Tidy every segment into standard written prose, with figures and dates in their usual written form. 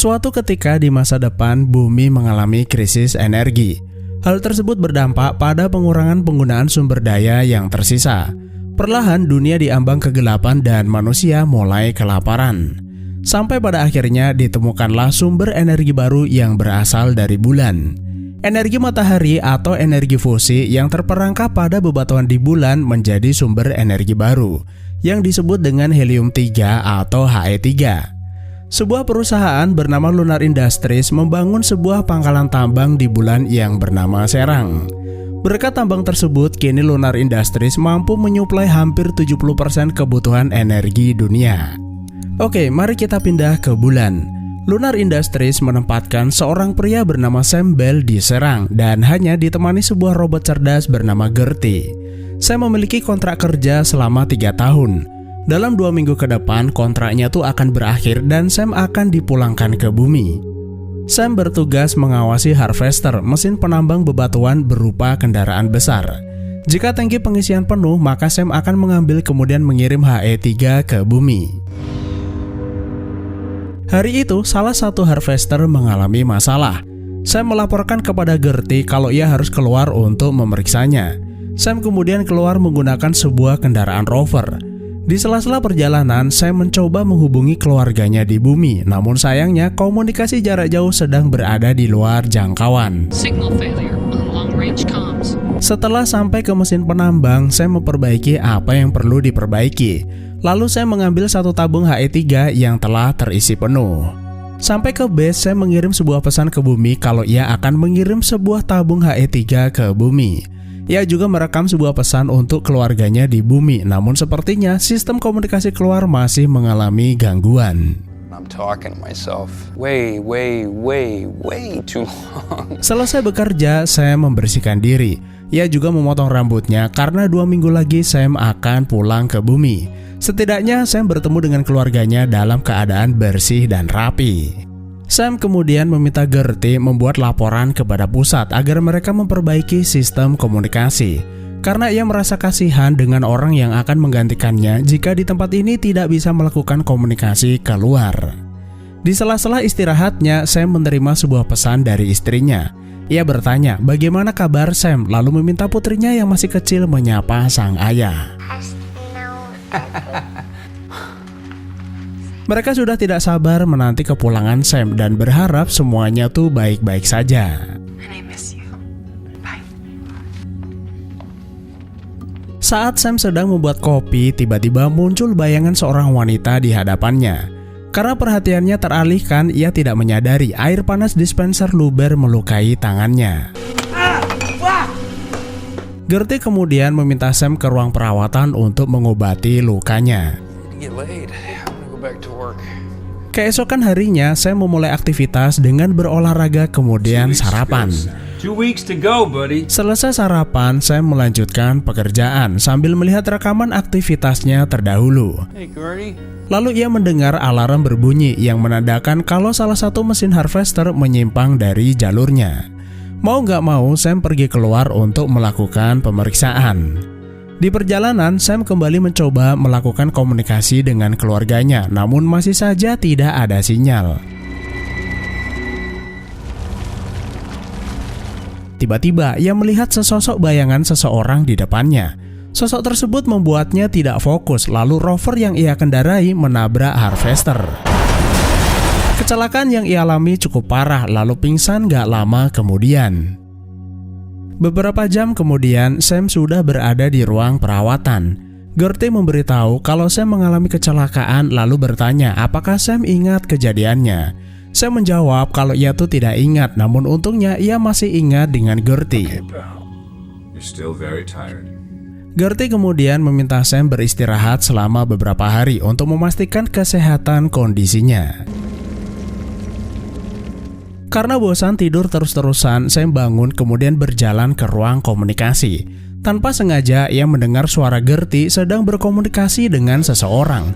Suatu ketika di masa depan, bumi mengalami krisis energi. Hal tersebut berdampak pada pengurangan penggunaan sumber daya yang tersisa. Perlahan dunia diambang kegelapan dan manusia mulai kelaparan. Sampai pada akhirnya ditemukanlah sumber energi baru yang berasal dari bulan. Energi matahari atau energi fusi yang terperangkap pada bebatuan di bulan menjadi sumber energi baru yang disebut dengan helium-3 atau He3. Sebuah perusahaan bernama Lunar Industries membangun sebuah pangkalan tambang di bulan yang bernama Serang. Berkat tambang tersebut, kini Lunar Industries mampu menyuplai hampir 70% kebutuhan energi dunia. Oke, mari kita pindah ke bulan. Lunar Industries menempatkan seorang pria bernama Sam Bell di Serang dan hanya ditemani sebuah robot cerdas bernama Gertie. Sam memiliki kontrak kerja selama 3 tahun. Dalam 2 minggu ke depan, kontraknya tuh akan berakhir dan Sam akan dipulangkan ke bumi. Sam bertugas mengawasi harvester, mesin penambang bebatuan berupa kendaraan besar. Jika tangki pengisian penuh, maka Sam akan mengambil kemudian mengirim He3 ke bumi. Hari itu, salah satu harvester mengalami masalah. Sam melaporkan kepada Gertie kalau ia harus keluar untuk memeriksanya. Sam kemudian keluar menggunakan sebuah kendaraan rover. Di sela-sela perjalanan, Sam mencoba menghubungi keluarganya di bumi, namun sayangnya komunikasi jarak jauh sedang berada di luar jangkauan. Setelah sampai ke mesin penambang, Sam memperbaiki apa yang perlu diperbaiki. Lalu Sam mengambil satu tabung He3 yang telah terisi penuh. Sampai ke base, Sam mengirim sebuah pesan ke bumi kalau ia akan mengirim sebuah tabung He3 ke bumi. Ia juga merekam sebuah pesan untuk keluarganya di bumi, namun sepertinya sistem komunikasi keluar masih mengalami gangguan. Selesai bekerja, Sam membersihkan diri. Ia juga memotong rambutnya karena 2 minggu lagi Sam akan pulang ke bumi. Setidaknya Sam bertemu dengan keluarganya dalam keadaan bersih dan rapi. Sam kemudian meminta Gertie membuat laporan kepada pusat agar mereka memperbaiki sistem komunikasi, karena ia merasa kasihan dengan orang yang akan menggantikannya jika di tempat ini tidak bisa melakukan komunikasi keluar. Di sela-sela istirahatnya, Sam menerima sebuah pesan dari istrinya. Ia bertanya bagaimana kabar Sam, lalu meminta putrinya yang masih kecil menyapa sang ayah. Mereka sudah tidak sabar menanti kepulangan Sam dan berharap semuanya tuh baik-baik saja. Saat Sam sedang membuat kopi, tiba-tiba muncul bayangan seorang wanita di hadapannya. Karena perhatiannya teralihkan, ia tidak menyadari air panas dispenser luber melukai tangannya. Gertie kemudian meminta Sam ke ruang perawatan untuk mengobati lukanya. Keesokan harinya, Sam memulai aktivitas dengan berolahraga kemudian sarapan. Selesai sarapan, Sam melanjutkan pekerjaan sambil melihat rekaman aktivitasnya terdahulu. Lalu ia mendengar alarm berbunyi yang menandakan kalau salah satu mesin harvester menyimpang dari jalurnya. Mau nggak mau, Sam pergi keluar untuk melakukan pemeriksaan. Di perjalanan, Sam kembali mencoba melakukan komunikasi dengan keluarganya, namun masih saja tidak ada sinyal. Tiba-tiba, ia melihat sesosok bayangan seseorang di depannya. Sosok tersebut membuatnya tidak fokus, lalu rover yang ia kendarai menabrak harvester. Kecelakaan yang ia alami cukup parah, lalu pingsan gak lama kemudian. Beberapa jam kemudian, Sam sudah berada di ruang perawatan. Gertie memberitahu kalau Sam mengalami kecelakaan lalu bertanya apakah Sam ingat kejadiannya. Sam menjawab kalau ia tuh tidak ingat, namun untungnya ia masih ingat dengan Gertie. Gertie kemudian meminta Sam beristirahat selama beberapa hari untuk memastikan kesehatan kondisinya. Karena bosan tidur terus-terusan, Sam bangun kemudian berjalan ke ruang komunikasi. Tanpa sengaja, ia mendengar suara Gertie sedang berkomunikasi dengan seseorang.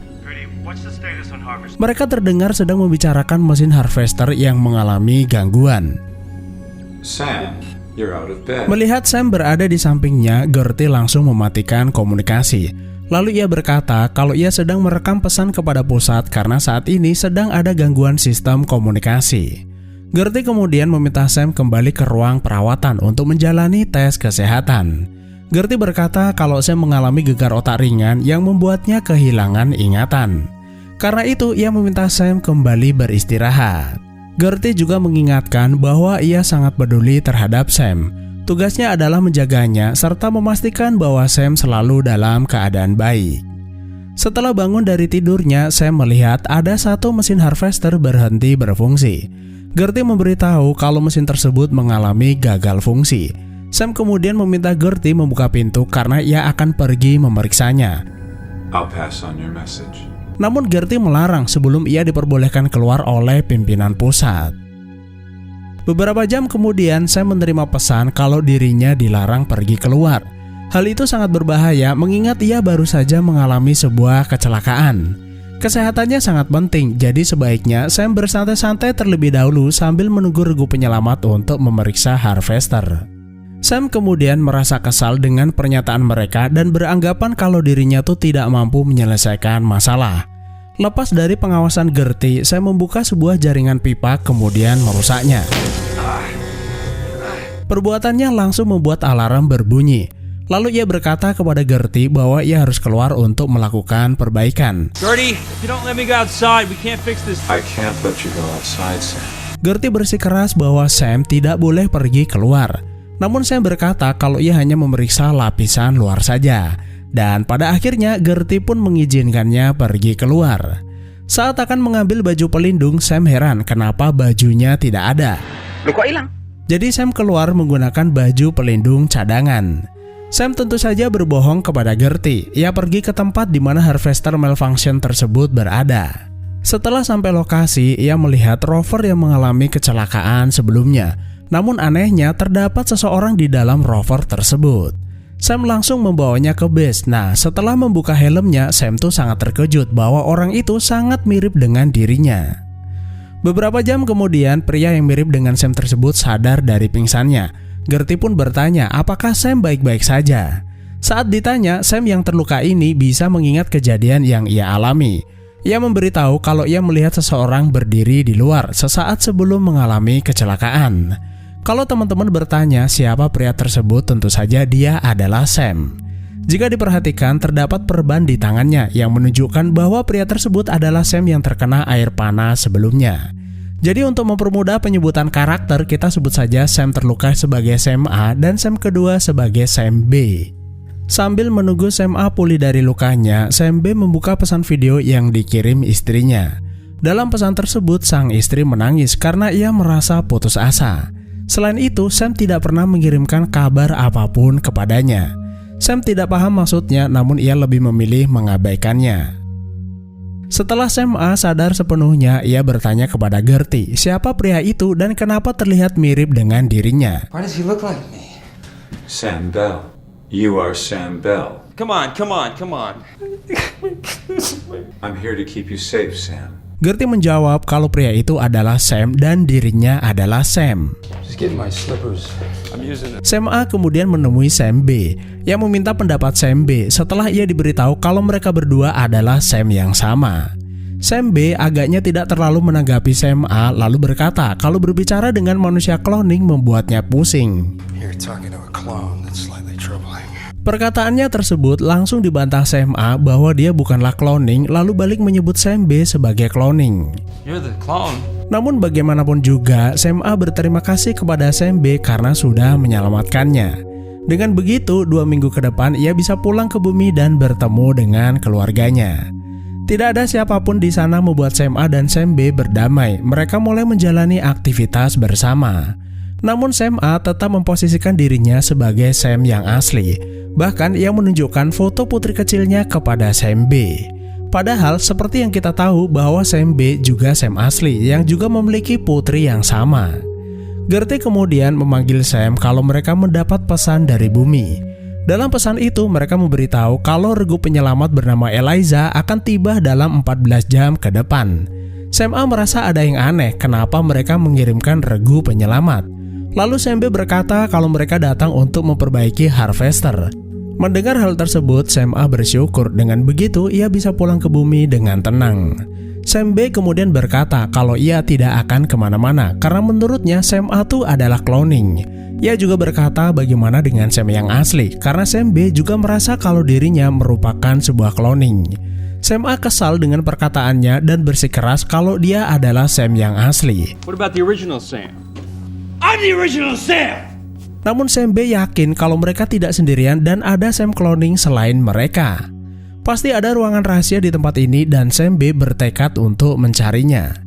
Mereka terdengar sedang membicarakan mesin harvester yang mengalami gangguan. Melihat Sam berada di sampingnya, Gertie langsung mematikan komunikasi. Lalu ia berkata kalau ia sedang merekam pesan kepada pusat karena saat ini sedang ada gangguan sistem komunikasi. Gertie kemudian meminta Sam kembali ke ruang perawatan untuk menjalani tes kesehatan. Gertie berkata kalau Sam mengalami gegar otak ringan yang membuatnya kehilangan ingatan. Karena itu ia meminta Sam kembali beristirahat. Gertie juga mengingatkan bahwa ia sangat peduli terhadap Sam. Tugasnya adalah menjaganya serta memastikan bahwa Sam selalu dalam keadaan baik. Setelah bangun dari tidurnya, Sam melihat ada satu mesin harvester berhenti berfungsi. Gertie memberitahu kalau mesin tersebut mengalami gagal fungsi. Sam kemudian meminta Gertie membuka pintu karena ia akan pergi memeriksanya. I'll pass on your message. Namun Gertie melarang sebelum ia diperbolehkan keluar oleh pimpinan pusat. Beberapa jam kemudian, Sam menerima pesan kalau dirinya dilarang pergi keluar. Hal itu sangat berbahaya mengingat ia baru saja mengalami sebuah kecelakaan. Kesehatannya sangat penting, jadi sebaiknya Sam bersantai-santai terlebih dahulu sambil menunggu regu penyelamat untuk memeriksa harvester. Sam kemudian merasa kesal dengan pernyataan mereka dan beranggapan kalau dirinya tuh tidak mampu menyelesaikan masalah. Lepas dari pengawasan Gertie, Sam membuka sebuah jaringan pipa kemudian merusaknya. Perbuatannya langsung membuat alarm berbunyi. Lalu ia berkata kepada Gertie bahwa ia harus keluar untuk melakukan perbaikan. Gertie, if you don't let me go outside, we can't fix this. I can't let you go outside, Sam. Gertie bersikeras bahwa Sam tidak boleh pergi keluar. Namun Sam berkata kalau ia hanya memeriksa lapisan luar saja. Dan pada akhirnya Gertie pun mengizinkannya pergi keluar. Saat akan mengambil baju pelindung, Sam heran kenapa bajunya tidak ada. Loh, kok hilang? Jadi Sam keluar menggunakan baju pelindung cadangan. Sam tentu saja berbohong kepada Gertie. Ia pergi ke tempat di mana harvester malfunction tersebut berada. Setelah sampai lokasi, ia melihat rover yang mengalami kecelakaan sebelumnya. Namun anehnya terdapat seseorang di dalam rover tersebut. Sam langsung membawanya ke base. Nah, setelah membuka helmnya, Sam tuh sangat terkejut bahwa orang itu sangat mirip dengan dirinya. Beberapa jam kemudian, pria yang mirip dengan Sam tersebut sadar dari pingsannya. Gertie pun bertanya apakah Sam baik-baik saja. Saat ditanya, Sam yang terluka ini bisa mengingat kejadian yang ia alami. Ia memberitahu kalau ia melihat seseorang berdiri di luar sesaat sebelum mengalami kecelakaan. Kalau teman-teman bertanya siapa pria tersebut, tentu saja dia adalah Sam. Jika diperhatikan, terdapat perban di tangannya yang menunjukkan bahwa pria tersebut adalah Sam yang terkena air panas sebelumnya. Jadi untuk mempermudah penyebutan karakter, kita sebut saja Sam terluka sebagai Sam A dan Sam kedua sebagai Sam B. Sambil menunggu Sam A pulih dari lukanya, Sam B membuka pesan video yang dikirim istrinya. Dalam pesan tersebut, sang istri menangis karena ia merasa putus asa. Selain itu, Sam tidak pernah mengirimkan kabar apapun kepadanya. Sam tidak paham maksudnya, namun ia lebih memilih mengabaikannya. Setelah Sam A sadar sepenuhnya, ia bertanya kepada Gertie siapa pria itu dan kenapa terlihat mirip dengan dirinya. Why does he look like me? Sam Bell. You are Sam Bell. Come on, come on, come on. I'm here to keep you safe, Sam. Gertie menjawab kalau pria itu adalah Sam dan dirinya adalah Sam. Just getting my slippers. I'm using it. Sam A kemudian menemui Sam B yang meminta pendapat Sam B setelah ia diberitahu kalau mereka berdua adalah Sam yang sama. Sam B agaknya tidak terlalu menanggapi Sam A lalu berkata kalau berbicara dengan manusia cloning membuatnya pusing. You're talking to a clone. That's slightly troubling. Perkataannya tersebut langsung dibantah Sam A bahwa dia bukanlah cloning, lalu balik menyebut Sam B sebagai cloning. You're the clone. Namun bagaimanapun juga, Sam A berterima kasih kepada Sam B karena sudah menyelamatkannya. Dengan begitu, 2 minggu ke depan ia bisa pulang ke bumi dan bertemu dengan keluarganya. Tidak ada siapapun di sana membuat Sam A dan Sam B berdamai. Mereka mulai menjalani aktivitas bersama. Namun Sam A tetap memposisikan dirinya sebagai Sam yang asli. Bahkan ia menunjukkan foto putri kecilnya kepada Sam B. Padahal seperti yang kita tahu bahwa Sam B juga Sam asli yang juga memiliki putri yang sama. Gertie kemudian memanggil Sam kalau mereka mendapat pesan dari bumi. Dalam pesan itu mereka memberitahu kalau regu penyelamat bernama Eliza akan tiba dalam 14 jam ke depan. Sam A merasa ada yang aneh kenapa mereka mengirimkan regu penyelamat. Lalu Sam B berkata kalau mereka datang untuk memperbaiki harvester. Mendengar hal tersebut, Sam A bersyukur. Dengan begitu, ia bisa pulang ke bumi dengan tenang. Sam B kemudian berkata kalau ia tidak akan kemana-mana karena menurutnya Sam A itu adalah cloning. Ia juga berkata bagaimana dengan Sam yang asli karena Sam B juga merasa kalau dirinya merupakan sebuah cloning. Sam A kesal dengan perkataannya dan bersikeras kalau dia adalah Sam yang asli. What about the original Sam? I'm the original Sam! Namun Sam B yakin kalau mereka tidak sendirian dan ada Sam cloning selain mereka. Pasti ada ruangan rahasia di tempat ini dan Sam B bertekad untuk mencarinya.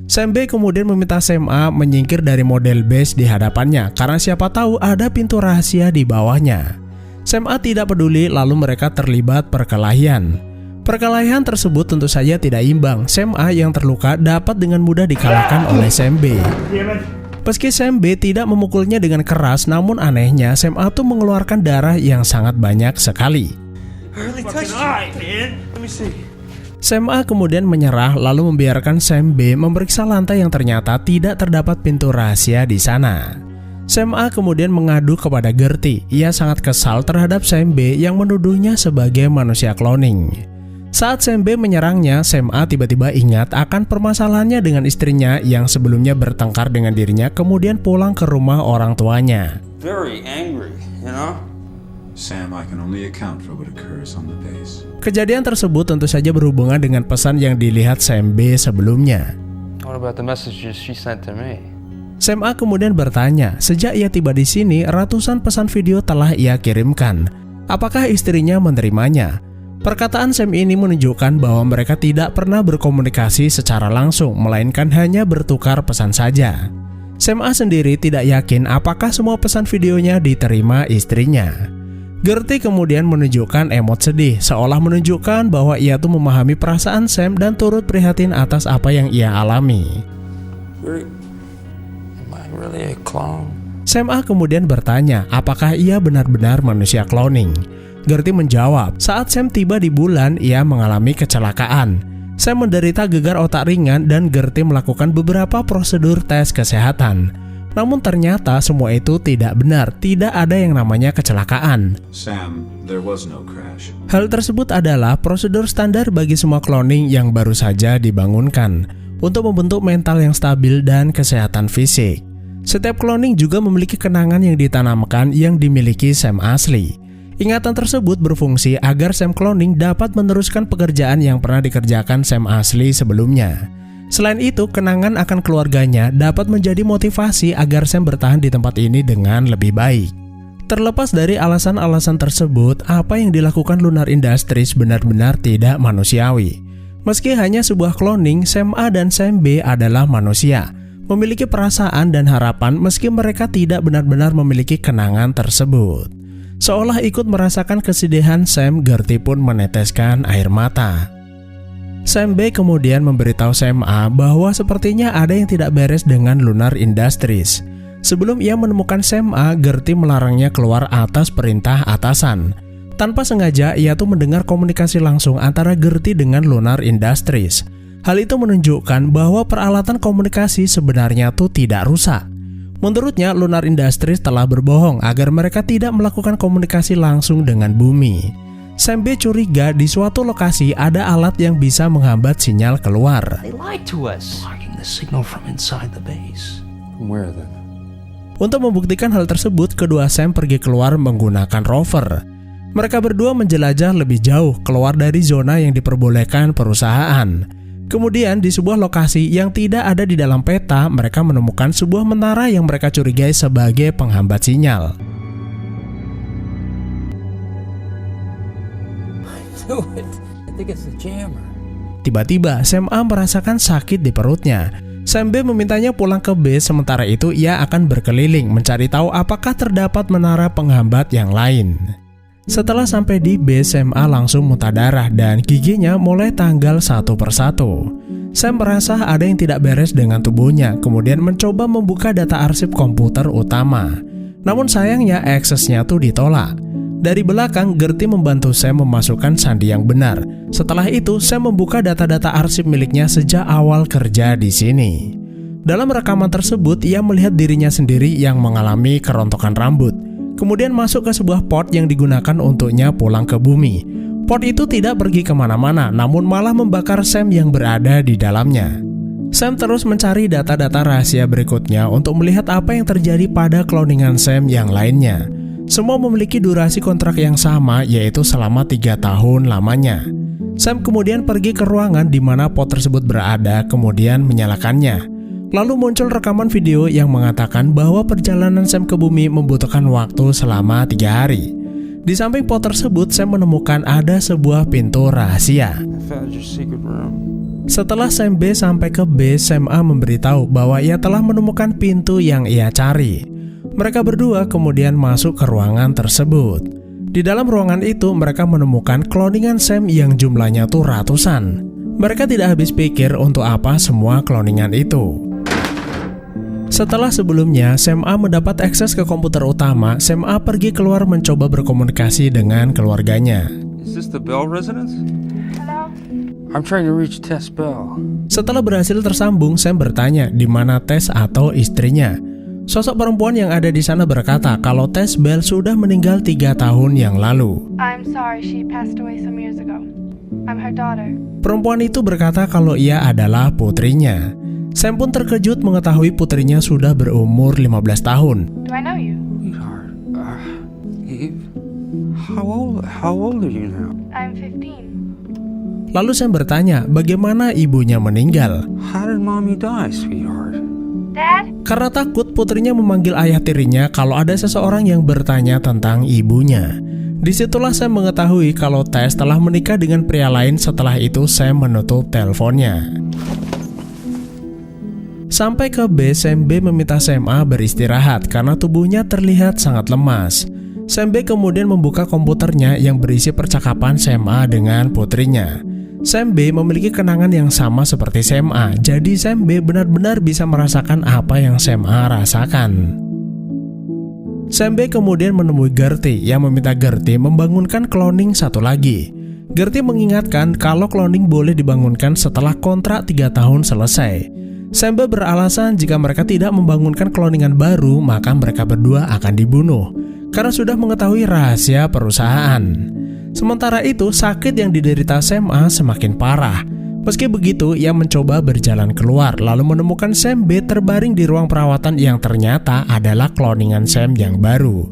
Sam B kemudian meminta Sam A menyingkir dari model base di hadapannya karena siapa tahu ada pintu rahasia di bawahnya. Sam A tidak peduli lalu mereka terlibat perkelahian. Perkelahian tersebut tentu saja tidak imbang. Sam A yang terluka dapat dengan mudah dikalahkan oleh Sam B. Meski Sam B tidak memukulnya dengan keras, namun anehnya Sam A tuh mengeluarkan darah yang sangat banyak sekali. Sam A kemudian menyerah lalu membiarkan Sam B memeriksa lantai yang ternyata tidak terdapat pintu rahasia di sana. Sam A kemudian mengadu kepada Gertie. Ia sangat kesal terhadap Sam B yang menuduhnya sebagai manusia cloning. Saat Sam B menyerangnya, Sam A tiba-tiba ingat akan permasalahannya dengan istrinya yang sebelumnya bertengkar dengan dirinya kemudian pulang ke rumah orang tuanya. Very angry, you know? Sam, I can only account for what occurs on the base. Kejadian tersebut tentu saja berhubungan dengan pesan yang dilihat Sam B sebelumnya. What about the messages she sent to me? Sam A kemudian bertanya, sejak ia tiba di sini, ratusan pesan video telah ia kirimkan. Apakah istrinya menerimanya? Perkataan Sam ini menunjukkan bahwa mereka tidak pernah berkomunikasi secara langsung, melainkan hanya bertukar pesan saja. Sam A sendiri tidak yakin apakah semua pesan videonya diterima istrinya. Gertie kemudian menunjukkan emot sedih, seolah menunjukkan bahwa ia tuh memahami perasaan Sam dan turut prihatin atas apa yang ia alami. Am I really a clone? Sam A kemudian bertanya apakah ia benar-benar manusia cloning. Gertie menjawab, saat Sam tiba di bulan, ia mengalami kecelakaan. Sam menderita gegar otak ringan dan Gertie melakukan beberapa prosedur tes kesehatan. Namun ternyata semua itu tidak benar, tidak ada yang namanya kecelakaan. Sam, there was no crash. Hal tersebut adalah prosedur standar bagi semua cloning yang baru saja dibangunkan untuk membentuk mental yang stabil dan kesehatan fisik. Setiap cloning juga memiliki kenangan yang ditanamkan yang dimiliki Sam asli. Ingatan tersebut berfungsi agar Sam cloning dapat meneruskan pekerjaan yang pernah dikerjakan Sam asli sebelumnya. Selain itu, kenangan akan keluarganya dapat menjadi motivasi agar Sam bertahan di tempat ini dengan lebih baik. Terlepas dari alasan-alasan tersebut, apa yang dilakukan Lunar Industries benar-benar tidak manusiawi. Meski hanya sebuah cloning, Sam A dan Sam B adalah manusia, memiliki perasaan dan harapan meski mereka tidak benar-benar memiliki kenangan tersebut. Seolah ikut merasakan kesedihan Sam, Gertie pun meneteskan air mata. Sam B kemudian memberitahu Sam A bahwa sepertinya ada yang tidak beres dengan Lunar Industries. Sebelum ia menemukan Sam A, Gertie melarangnya keluar atas perintah atasan. Tanpa sengaja, ia tuh mendengar komunikasi langsung antara Gertie dengan Lunar Industries. Hal itu menunjukkan bahwa peralatan komunikasi sebenarnya tuh tidak rusak. Menurutnya, Lunar Industries telah berbohong agar mereka tidak melakukan komunikasi langsung dengan bumi. Sam B curiga di suatu lokasi ada alat yang bisa menghambat sinyal keluar. They lied to us. Blocking the signal from inside the base. From where then? Untuk membuktikan hal tersebut, kedua Sam pergi keluar menggunakan rover. Mereka berdua menjelajah lebih jauh keluar dari zona yang diperbolehkan perusahaan. Kemudian di sebuah lokasi yang tidak ada di dalam peta, mereka menemukan sebuah menara yang mereka curigai sebagai penghambat sinyal. Tiba-tiba Sam A merasakan sakit di perutnya. Sam B memintanya pulang ke base, sementara itu ia akan berkeliling mencari tahu apakah terdapat menara penghambat yang lain. Setelah sampai di base, Sam A langsung muntah darah dan giginya mulai tanggal satu persatu. Sam merasa ada yang tidak beres dengan tubuhnya, kemudian mencoba membuka data arsip komputer utama. Namun sayangnya aksesnya tuh ditolak. Dari belakang, Gertie membantu Sam memasukkan sandi yang benar. Setelah itu, Sam membuka data-data arsip miliknya sejak awal kerja di sini. Dalam rekaman tersebut, ia melihat dirinya sendiri yang mengalami kerontokan rambut. kemudian masuk ke sebuah pot yang digunakan untuknya pulang ke bumi. Pot itu tidak pergi kemana-mana, namun malah membakar Sam yang berada di dalamnya. Sam terus mencari data-data rahasia berikutnya untuk melihat apa yang terjadi pada cloningan Sam yang lainnya. Semua memiliki durasi kontrak yang sama, yaitu selama 3 tahun lamanya. Sam kemudian pergi ke ruangan di mana pot tersebut berada, kemudian menyalakannya. Lalu muncul rekaman video yang mengatakan bahwa perjalanan Sam ke bumi membutuhkan waktu selama 3 hari. Di samping pot tersebut, Sam menemukan ada sebuah pintu rahasia. Setelah Sam B sampai ke base, Sam A memberitahu bahwa ia telah menemukan pintu yang ia cari. Mereka berdua kemudian masuk ke ruangan tersebut. Di dalam ruangan itu, mereka menemukan cloningan Sam yang jumlahnya tuh ratusan. Mereka tidak habis pikir untuk apa semua cloningan itu. Setelah sebelumnya Sam A mendapat akses ke komputer utama, Sam A pergi keluar mencoba berkomunikasi dengan keluarganya. Is this the Bell residence? Hello? I'm trying to reach Tess Bell. Setelah berhasil tersambung, Sam bertanya di mana Tess atau istrinya. Sosok perempuan yang ada di sana berkata kalau Tess Bell sudah meninggal 3 tahun yang lalu. I'm sorry, she passed away some years ago. I'm her daughter. Perempuan itu berkata kalau ia adalah putrinya. Sam pun terkejut mengetahui putrinya sudah berumur 15 tahun. Do I know you? Sweetheart, Eve, how old are you now? I'm 15. Lalu Sam bertanya bagaimana ibunya meninggal. How did mommy die, sweetheart? Dad? Karena takut, putrinya memanggil ayah tirinya kalau ada seseorang yang bertanya tentang ibunya. Disitulah Sam mengetahui kalau Tess telah menikah dengan pria lain. Setelah itu Sam menutup teleponnya. Sampai ke base, Sam B meminta Sam A beristirahat karena tubuhnya terlihat sangat lemas. Sam B kemudian membuka komputernya yang berisi percakapan Sam A dengan putrinya. Sam B memiliki kenangan yang sama seperti Sam A, jadi Sam B benar-benar bisa merasakan apa yang Sam A rasakan. Sam B kemudian menemui Gertie yang meminta Gertie membangunkan cloning satu lagi. Gertie mengingatkan kalau cloning boleh dibangunkan setelah kontrak 3 tahun selesai. Sam B beralasan jika mereka tidak membangunkan cloningan baru, maka mereka berdua akan dibunuh karena sudah mengetahui rahasia perusahaan. Sementara itu, sakit yang diderita Sam A semakin parah. Meski begitu, ia mencoba berjalan keluar lalu menemukan Sam B terbaring di ruang perawatan yang ternyata adalah cloningan Sam yang baru.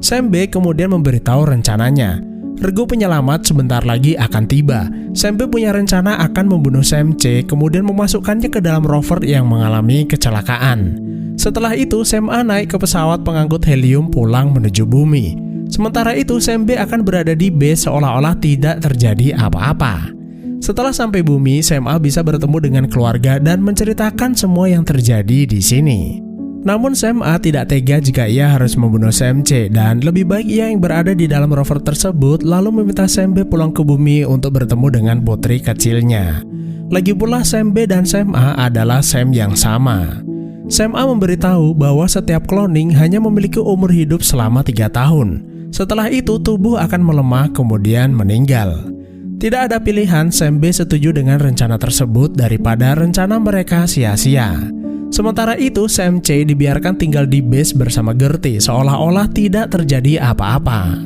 Sam B kemudian memberitahu rencananya. Regu penyelamat sebentar lagi akan tiba. Sam B punya rencana akan membunuh Sam C, kemudian memasukkannya ke dalam rover yang mengalami kecelakaan. Setelah itu, Sam A naik ke pesawat pengangkut helium pulang menuju bumi. Sementara itu, Sam B akan berada di base seolah-olah tidak terjadi apa-apa. Setelah sampai bumi, Sam A bisa bertemu dengan keluarga dan menceritakan semua yang terjadi di sini. Namun Sam A tidak tega jika ia harus membunuh Sam C, dan lebih baik ia yang berada di dalam rover tersebut lalu meminta Sam B pulang ke bumi untuk bertemu dengan putri kecilnya. Lagi pula Sam B dan Sam A adalah Sam yang sama. Sam A memberitahu bahwa setiap cloning hanya memiliki umur hidup selama 3 tahun. Setelah itu tubuh akan melemah kemudian meninggal. Tidak ada pilihan, Sam B setuju dengan rencana tersebut daripada rencana mereka sia-sia. Sementara itu, Sam C dibiarkan tinggal di base bersama Gertie seolah-olah tidak terjadi apa-apa.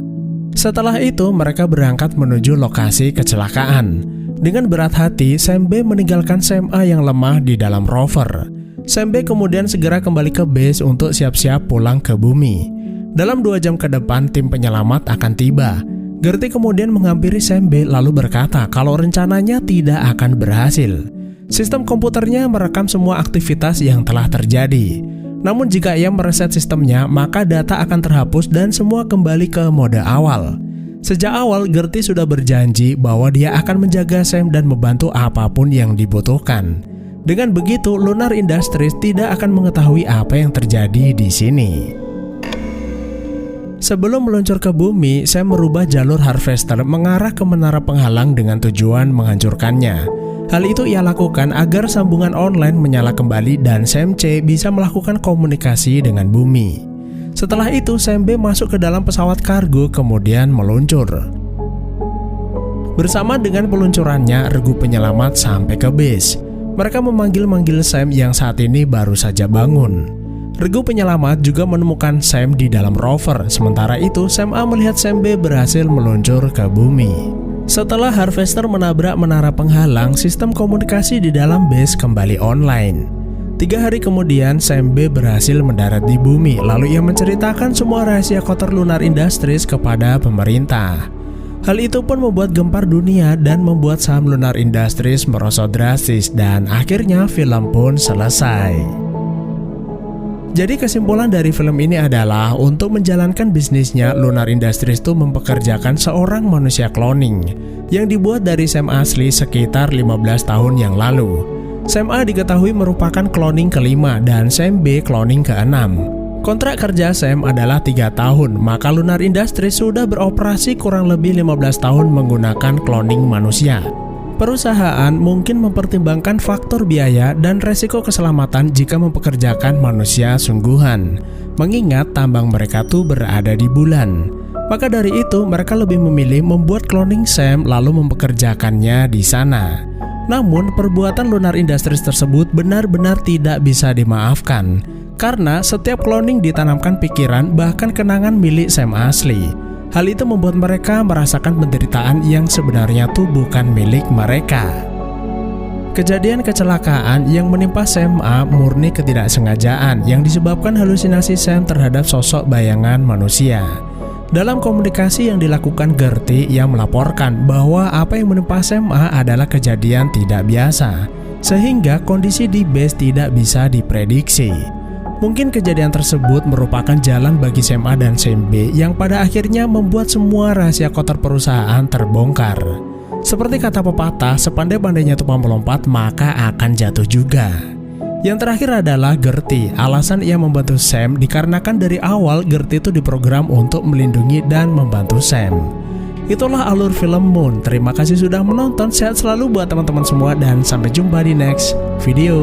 Setelah itu, mereka berangkat menuju lokasi kecelakaan. Dengan berat hati, Sam B meninggalkan Sam A yang lemah di dalam rover. Sam B kemudian segera kembali ke base untuk siap-siap pulang ke bumi. Dalam 2 jam ke depan, tim penyelamat akan tiba. Gertie kemudian menghampiri Sam B lalu berkata kalau rencananya tidak akan berhasil. Sistem komputernya merekam semua aktivitas yang telah terjadi. Namun jika ia mereset sistemnya, maka data akan terhapus dan semua kembali ke mode awal. Sejak awal, Gertie sudah berjanji bahwa dia akan menjaga Sam dan membantu apapun yang dibutuhkan. Dengan begitu, Lunar Industries tidak akan mengetahui apa yang terjadi di sini. Sebelum meluncur ke bumi, Sam merubah jalur harvester mengarah ke menara penghalang dengan tujuan menghancurkannya. Hal itu ia lakukan agar sambungan online menyala kembali dan Sam C bisa melakukan komunikasi dengan bumi. Setelah itu, Sam B masuk ke dalam pesawat kargo kemudian meluncur. Bersama dengan peluncurannya, regu penyelamat sampai ke base. Mereka memanggil-manggil Sam yang saat ini baru saja bangun. Regu penyelamat juga menemukan Sam di dalam rover. Sementara itu, Sam A melihat Sam B berhasil meluncur ke bumi. Setelah Harvester menabrak menara penghalang, sistem komunikasi di dalam base kembali online. 3 hari kemudian, Sam B berhasil mendarat di bumi. Lalu ia menceritakan semua rahasia kotor Lunar Industries kepada pemerintah. Hal itu pun membuat gempar dunia dan membuat saham Lunar Industries merosot drastis. Dan akhirnya film pun selesai. Jadi kesimpulan dari film ini adalah untuk menjalankan bisnisnya, Lunar Industries itu mempekerjakan seorang manusia cloning yang dibuat dari Sam asli sekitar 15 tahun yang lalu. Sam A diketahui merupakan cloning kelima dan Sam B cloning ke-6. Kontrak kerja Sam adalah 3 tahun, maka Lunar Industries sudah beroperasi kurang lebih 15 tahun menggunakan cloning manusia. Perusahaan mungkin mempertimbangkan faktor biaya dan resiko keselamatan jika mempekerjakan manusia sungguhan, mengingat tambang mereka tuh berada di bulan. Maka dari itu mereka lebih memilih membuat cloning Sam lalu mempekerjakannya di sana. Namun perbuatan Lunar Industries tersebut benar-benar tidak bisa dimaafkan, karena setiap cloning ditanamkan pikiran bahkan kenangan milik Sam asli. Hal itu membuat mereka merasakan penderitaan yang sebenarnya tuh bukan milik mereka. Kejadian kecelakaan yang menimpa Sam A murni ketidaksengajaan yang disebabkan halusinasi Sam terhadap sosok bayangan manusia. Dalam komunikasi yang dilakukan Gertie, ia melaporkan bahwa apa yang menimpa Sam A adalah kejadian tidak biasa, sehingga kondisi di base tidak bisa diprediksi. Mungkin kejadian tersebut merupakan jalan bagi Sam A dan Sam B yang pada akhirnya membuat semua rahasia kotor perusahaan terbongkar. Seperti kata pepatah, sepandai-pandainya tupai melompat maka akan jatuh juga. Yang terakhir adalah Gertie. Alasan ia membantu Sam dikarenakan dari awal Gertie itu diprogram untuk melindungi dan membantu Sam. Itulah alur film Moon. Terima kasih sudah menonton, sehat selalu buat teman-teman semua dan sampai jumpa di next video.